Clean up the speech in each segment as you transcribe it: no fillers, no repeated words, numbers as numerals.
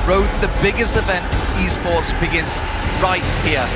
road to the biggest event in esports begins right here.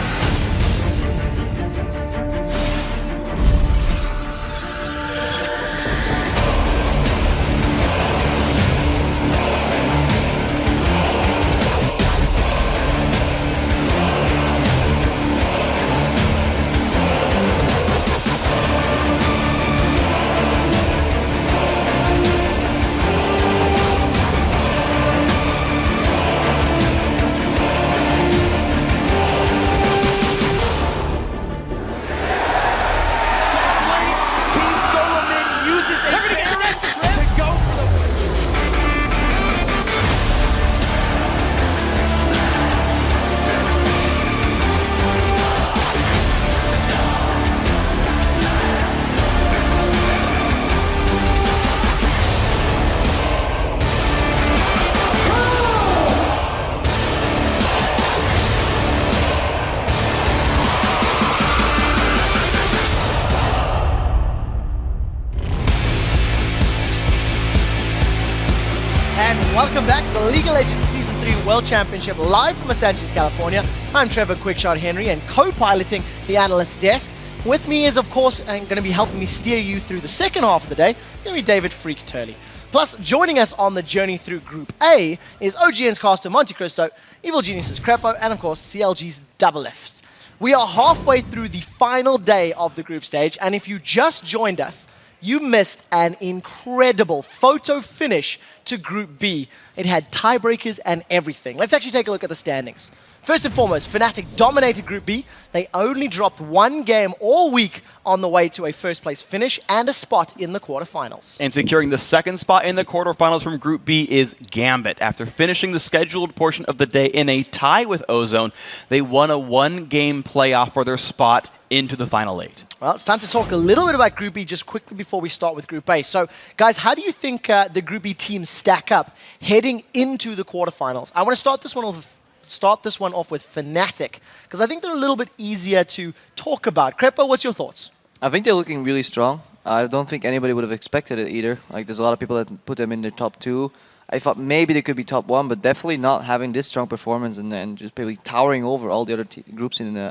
Welcome back to the League of Legends Season 3 World Championship live from Los Angeles, California. I'm Trevor Quickshot Henry and co-piloting the Analyst desk. With me is, of course, and going to be helping me steer you through the second half of the day, going to be David Freak Turley. Plus, joining us on the journey through Group A is OGN's caster Monte Cristo, Evil Genius's Crepo, and of course, CLG's Double F's. We are halfway through the final day of the group stage, and if you just joined us, you missed an incredible photo finish to Group B. It had tiebreakers and everything. Let's actually take a look at the standings. First and foremost, Fnatic dominated Group B. They only dropped one game all week on the way to a first-place finish and a spot in the quarterfinals. And securing the second spot in the quarterfinals from Group B is Gambit. After finishing the scheduled portion of the day in a tie with Ozone, they won a one-game playoff for their spot into the Final 8. Well, it's time to talk a little bit about Group B just quickly before we start with Group A. So, guys, how do you think the Group B teams stack up heading into the quarterfinals? I want to start this one off with Fnatic, because I think they're a little bit easier to talk about. Crepo, what's your thoughts? I think they're looking really strong. I don't think anybody would have expected it either. Like, there's a lot of people that put them in the top 2. I thought maybe they could be top 1, but definitely not having this strong performance and just probably towering over all the other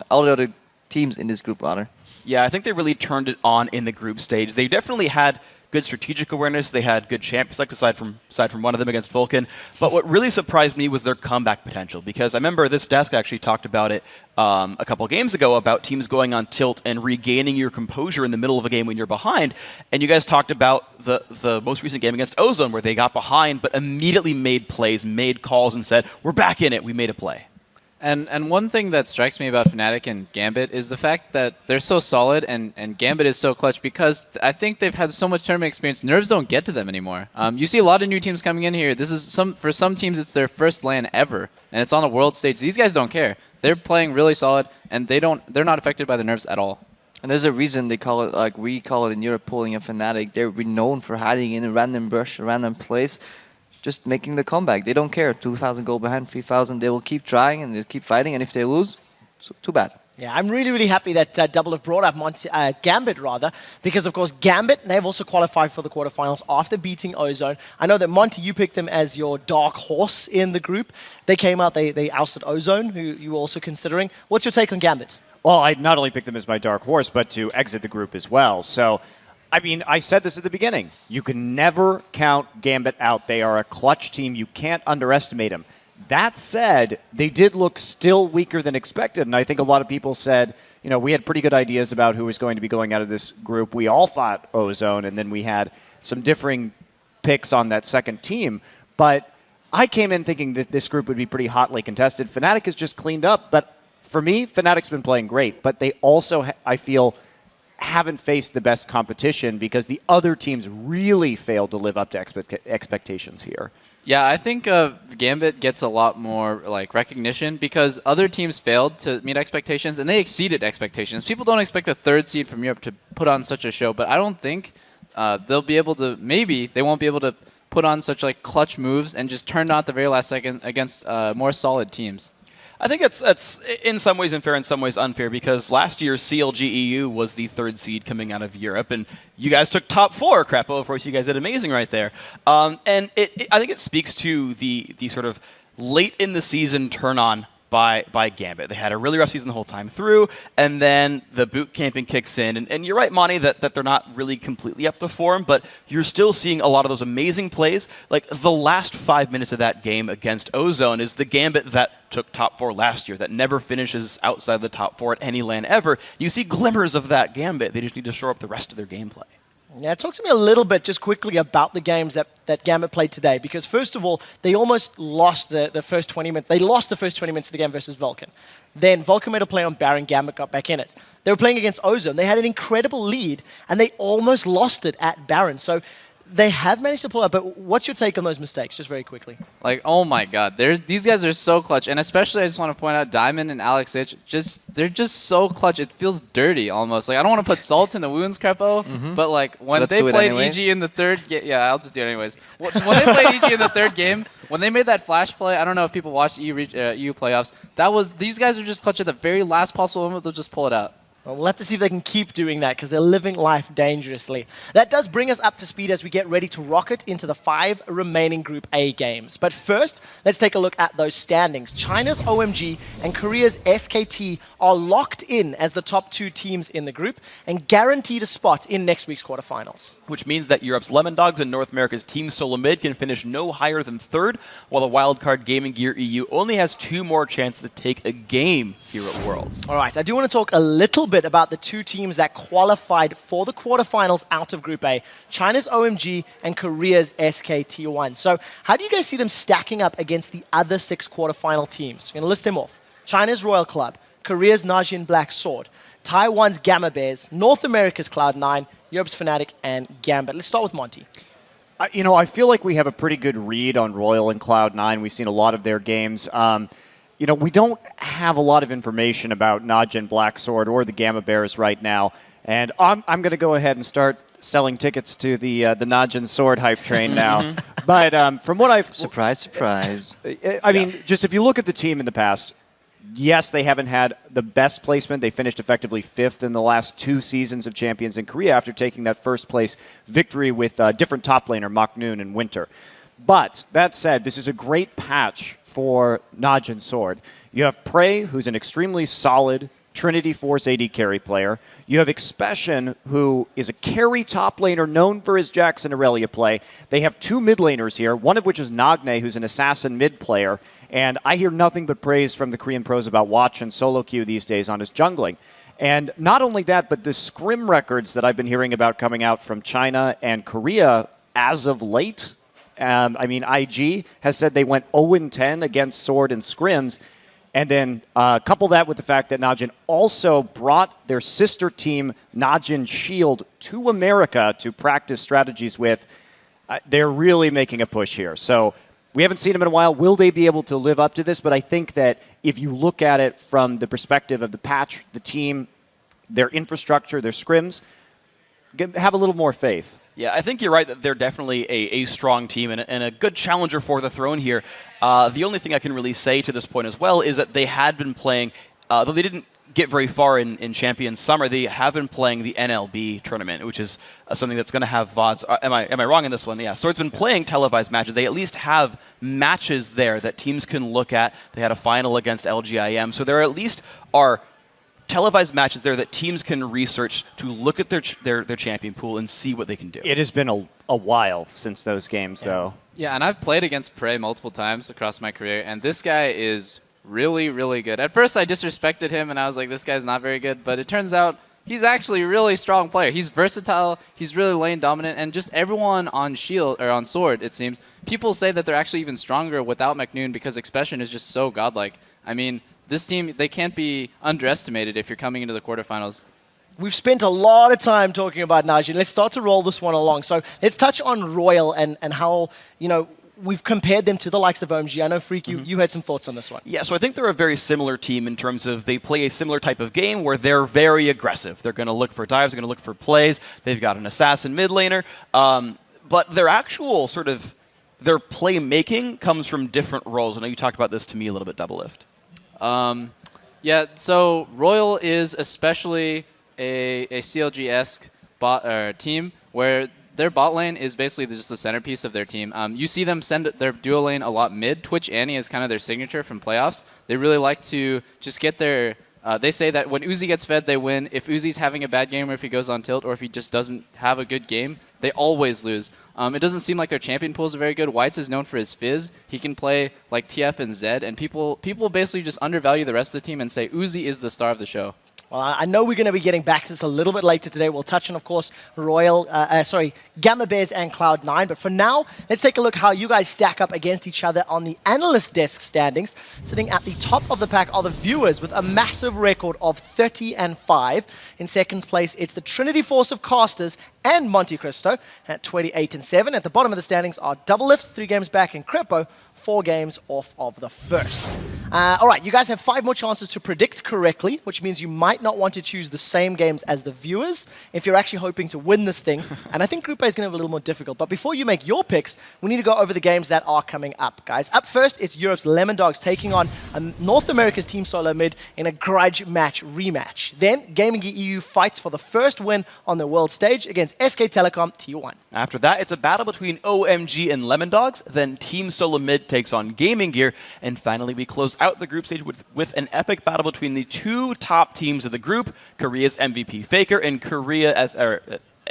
all the other teams in this group, rather. Yeah, I think they really turned it on in the group stage. They definitely had good strategic awareness. They had good champ select aside from one of them against Vulcan. But what really surprised me was their comeback potential, because I remember this desk actually talked about it a couple of games ago about teams going on tilt and regaining your composure in the middle of a game when you're behind. And you guys talked about the most recent game against Ozone where they got behind but immediately made plays, made calls and said, we're back in it, we made a play. And one thing that strikes me about Fnatic and Gambit is the fact that they're so solid and Gambit is so clutch, because I think they've had so much tournament experience, nerves don't get to them anymore. You see a lot of new teams coming in here. This is for some teams it's their first LAN ever, and it's on a world stage. These guys don't care. They're playing really solid, and they're not affected by the nerves at all. And there's a reason they call it, like we call it in Europe, pulling a Fnatic. They're renowned for hiding in a random brush, a random place, just making the comeback. They don't care. 2,000 gold behind, 3,000. They will keep trying and they'll keep fighting. And if they lose, so too bad. Yeah, I'm really, really happy that Double have brought up Gambit, rather, because, of course, Gambit, they've also qualified for the quarterfinals after beating Ozone. I know that, Monty, you picked them as your dark horse in the group. They came out, they ousted Ozone, who you were also considering. What's your take on Gambit? Well, I not only picked them as my dark horse, but to exit the group as well. So, I mean, I said this at the beginning. You can never count Gambit out. They are a clutch team. You can't underestimate them. That said, they did look still weaker than expected, and I think a lot of people said, you know, we had pretty good ideas about who was going to be going out of this group. We all thought Ozone, and then we had some differing picks on that second team. But I came in thinking that this group would be pretty hotly contested. Fnatic has just cleaned up, but for me, Fnatic's been playing great, but they also, I feel, haven't faced the best competition because the other teams really failed to live up to expectations here. Yeah, I think Gambit gets a lot more like recognition because other teams failed to meet expectations and they exceeded expectations. People don't expect a third seed from Europe to put on such a show, but I don't think they'll be able to. Maybe they won't be able to put on such like clutch moves and just turn out the very last second against more solid teams. I think it's in some ways unfair, in some ways unfair, because last year CLG.EU was the third seed coming out of Europe, and you guys took top 4, Crepo. Of course, you guys did amazing right there. And I think it speaks to the sort of late in the season turn on by Gambit. They had a really rough season the whole time through, and then the boot camping kicks in. And you're right, Monty, that they're not really completely up to form, but you're still seeing a lot of those amazing plays. Like the last 5 minutes of that game against Ozone is the Gambit that took top 4 last year, that never finishes outside the top 4 at any LAN ever. You see glimmers of that Gambit. They just need to shore up the rest of their gameplay. Yeah, talk to me a little bit just quickly about the games that Gambit played today, because first of all, they almost lost the first 20 minutes. They lost the first 20 minutes of the game versus Vulcan. Then Vulcan made a play on Baron, Gambit got back in it. They were playing against Ozone. They had an incredible lead, and they almost lost it at Baron. So they have managed to pull out, but what's your take on those mistakes, just very quickly? Like, oh my god, these guys are so clutch. And especially, I just want to point out, Diamond and Alex Itch, they're just so clutch. It feels dirty, almost. Like, I don't want to put salt in the wounds, Crepo, but like, when they played EG in the third game, yeah, I'll just do it anyways. When they played EG in the third game, when they made that flash play, I don't know if people watched EU playoffs, these guys are just clutch at the very last possible moment, they'll just pull it out. Well, we'll have to see if they can keep doing that because they're living life dangerously. That does bring us up to speed as we get ready to rocket into the 5 remaining Group A games. But first, let's take a look at those standings. China's OMG and Korea's SKT are locked in as the top 2 teams in the group and guaranteed a spot in next week's quarterfinals. Which means that Europe's Lemon Dogs and North America's Team Solo Mid can finish no higher than 3rd, while the wildcard Gaming Gear EU only has 2 more chances to take a game here at Worlds. All right, I do want to talk a little bit about the 2 teams that qualified for the quarterfinals out of Group A, China's OMG and Korea's SKT1. So how do you guys see them stacking up against the other 6 quarterfinal teams? I'm going to list them off. China's Royal Club, Korea's Najin Black Sword, Taiwan's Gamma Bears, North America's Cloud9, Europe's Fnatic, and Gambit. Let's start with Monty. I feel like we have a pretty good read on Royal and Cloud9. We've seen a lot of their games. We don't have a lot of information about Najin Black Sword or the Gamma Bears right now. And I'm going to go ahead and start selling tickets to the Najin Sword hype train now. But from what I've... Surprise. I mean, just if you look at the team in the past, yes, they haven't had the best placement. They finished effectively 5th in the last 2 seasons of Champions in Korea after taking that first place victory with different top laner, Mach Noon and Winter. But that said, this is a great patch for Najin Sword. You have Prey, who's an extremely solid Trinity Force AD carry player. You have Expression, who is a carry top laner known for his Jax and Aurelia play. They have 2 mid laners here, one of which is Nagne, who's an assassin mid player. And I hear nothing but praise from the Korean pros about Watch and solo queue these days on his jungling. And not only that, but the scrim records that I've been hearing about coming out from China and Korea as of late. IG has said they went 0-10 against Sword and scrims. And then couple that with the fact that Najin also brought their sister team, Najin Shield, to America to practice strategies with. They're really making a push here. So we haven't seen them in a while. Will they be able to live up to this? But I think that if you look at it from the perspective of the patch, the team, their infrastructure, their scrims, have a little more faith. Yeah, I think you're right that they're definitely a strong team and a good challenger for the throne here. The only thing I can really say to this point as well is that they had been playing, though they didn't get very far in Champions Summer, they have been playing the NLB tournament, which is something that's going to have VODs. Am I wrong in this one? Yeah, so it's been playing televised matches. They at least have matches there that teams can look at. They had a final against LGIM, so there at least are televised matches there that teams can research to look at their champion pool and see what they can do. It has been a while since those games, though. Yeah, and I've played against Prey multiple times across my career, and this guy is really, really good. At first, I disrespected him, and I was like, this guy's not very good, but it turns out he's actually a really strong player. He's versatile, he's really lane dominant, and just everyone on Shield, or on Sword, it seems, people say that they're actually even stronger without McNoon because Expression is just so godlike. I mean, this team, they can't be underestimated if you're coming into the quarterfinals. We've spent a lot of time talking about Najin. Let's start to roll this one along. So let's touch on Royal and how, we've compared them to the likes of OMG. I know, Freak, you had some thoughts on this one. Yeah, so I think they're a very similar team in terms of they play a similar type of game where they're very aggressive. They're going to look for dives, they're going to look for plays. They've got an assassin mid laner. But their actual their playmaking comes from different roles. I know you talked about this to me a little bit, Double Lift. Yeah, so Royal is especially a CLG-esque team where their bot lane is basically just the centerpiece of their team. You see them send their duo lane a lot mid. Twitch Annie is kind of their signature from playoffs. They really like to just get their... they say that when Uzi gets fed, they win. If Uzi's having a bad game or if he goes on tilt or if he just doesn't have a good game, they always lose. It doesn't seem like their champion pools are very good. Whites is known for his fizz. He can play like TF and Zed, and people basically just undervalue the rest of the team and say Uzi is the star of the show. Well, I know we're going to be getting back to this a little bit later today. We'll touch on, of course, Gamma Bears and Cloud9. But for now, let's take a look how you guys stack up against each other on the Analyst desk standings. Sitting at the top of the pack are the viewers with a massive record of 30-5. In second place, it's the Trinity Force of Casters and Monte Cristo at 28-7. At the bottom of the standings are Doublelift, 3 games back, and Crepo, 4 games off of the first. All right, you guys have 5 more chances to predict correctly, which means you might not want to choose the same games as the viewers if you're actually hoping to win this thing. And I think Group A is going to be a little more difficult. But before you make your picks, we need to go over the games that are coming up, guys. Up first, it's Europe's Lemon Dogs taking on North America's Team Solo Mid in a grudge match rematch. Then, Gaming Geek EU fights for the first win on the world stage against SK Telecom T1. After that, it's a battle between OMG and Lemon Dogs. Then Team Solo Mid takes on Gaming Gear. And finally, we close out the group stage with an epic battle between the 2 top teams of the group, Korea's MVP Faker and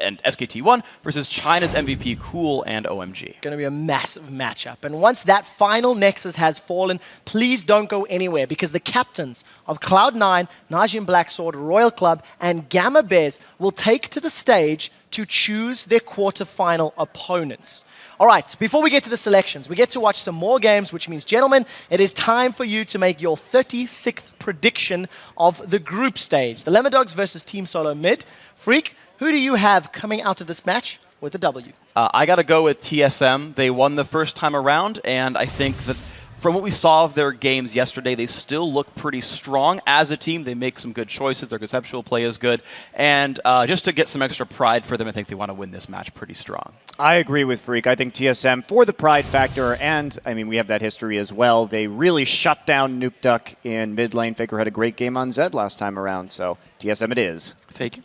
and SKT1 versus China's MVP Cool and OMG. Going to be a massive matchup. And once that final nexus has fallen, please don't go anywhere because the captains of Cloud9, Najim Blacksword, Royal Club, and Gamma Bears will take to the stage to choose their quarterfinal opponents. All right, before we get to the selections, we get to watch some more games, which means, gentlemen, it is time for you to make your 36th prediction of the group stage. The Lemon Dogs versus Team Solo Mid. Freak, who do you have coming out of this match with a W? I got to go with TSM. They won the first time around, and I think that from what we saw of their games yesterday, they still look pretty strong as a team. They make some good choices. Their conceptual play is good. And just to get some extra pride for them, I think they want to win this match pretty strong. I agree with Freak. I think TSM, for the pride factor, and, I mean, we have that history as well, they really shut down Nuke Duck in mid lane. Faker had a great game on Zed last time around, so TSM it is. Faker.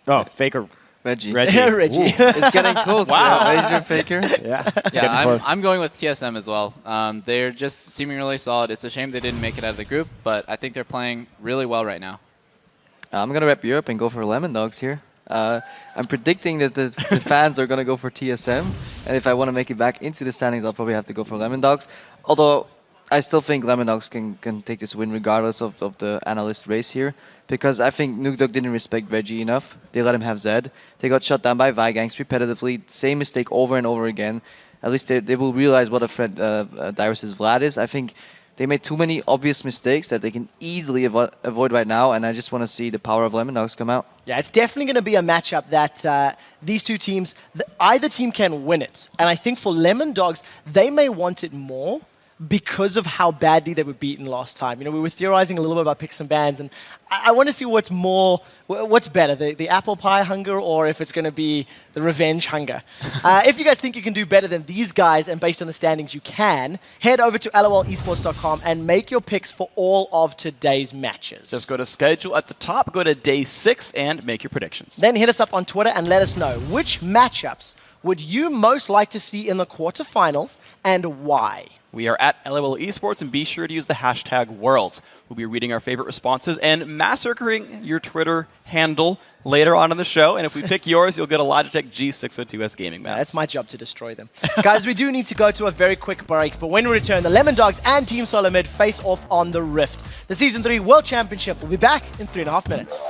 Oh, Faker. Reggie. Reggie. It's getting close. Wow. Major Faker. Yeah, it's getting close. I'm going with TSM as well. They're just seeming really solid. It's a shame they didn't make it out of the group, but I think they're playing really well right now. I'm going to rep Europe and go for Lemon Dogs here. I'm predicting that the fans are going to go for TSM, and if I want to make it back into the standings, I'll probably have to go for Lemon Dogs. Although I still think Lemon Dogs can take this win regardless of the Analyst race here, because I think Nuke Duck didn't respect Reggie enough. They let him have Zed. They got shut down by Vigangs repetitively. Same mistake over and over again. At least they will realize what a threat Dyrus' Vlad is. I think they made too many obvious mistakes that they can easily avoid right now, and I just want to see the power of Lemon Dogs come out. Yeah, it's definitely going to be a matchup that these two teams, either team can win it. And I think for Lemon Dogs, they may want it more because of how badly they were beaten last time. You know, we were theorizing a little bit about picks and bans, and I want to see what's better, the apple pie hunger or if it's going to be the revenge hunger. If you guys think you can do better than these guys, and based on the standings you can, head over to lolesports.com and make your picks for all of today's matches. Just go to schedule at the top, go to day 6, and make your predictions. Then hit us up on Twitter and let us know which matchups would you most like to see in the quarterfinals and why? We are at LOL Esports, and be sure to use the hashtag Worlds. We'll be reading our favorite responses and massacring your Twitter handle later on in the show. And if we pick yours, you'll get a Logitech G602S gaming mouse. That's my job to destroy them. Guys, we do need to go to a very quick break, but when we return, the Lemon Dogs and Team Solo Mid face off on the Rift. The Season 3 World Championship will be back in 3.5 minutes.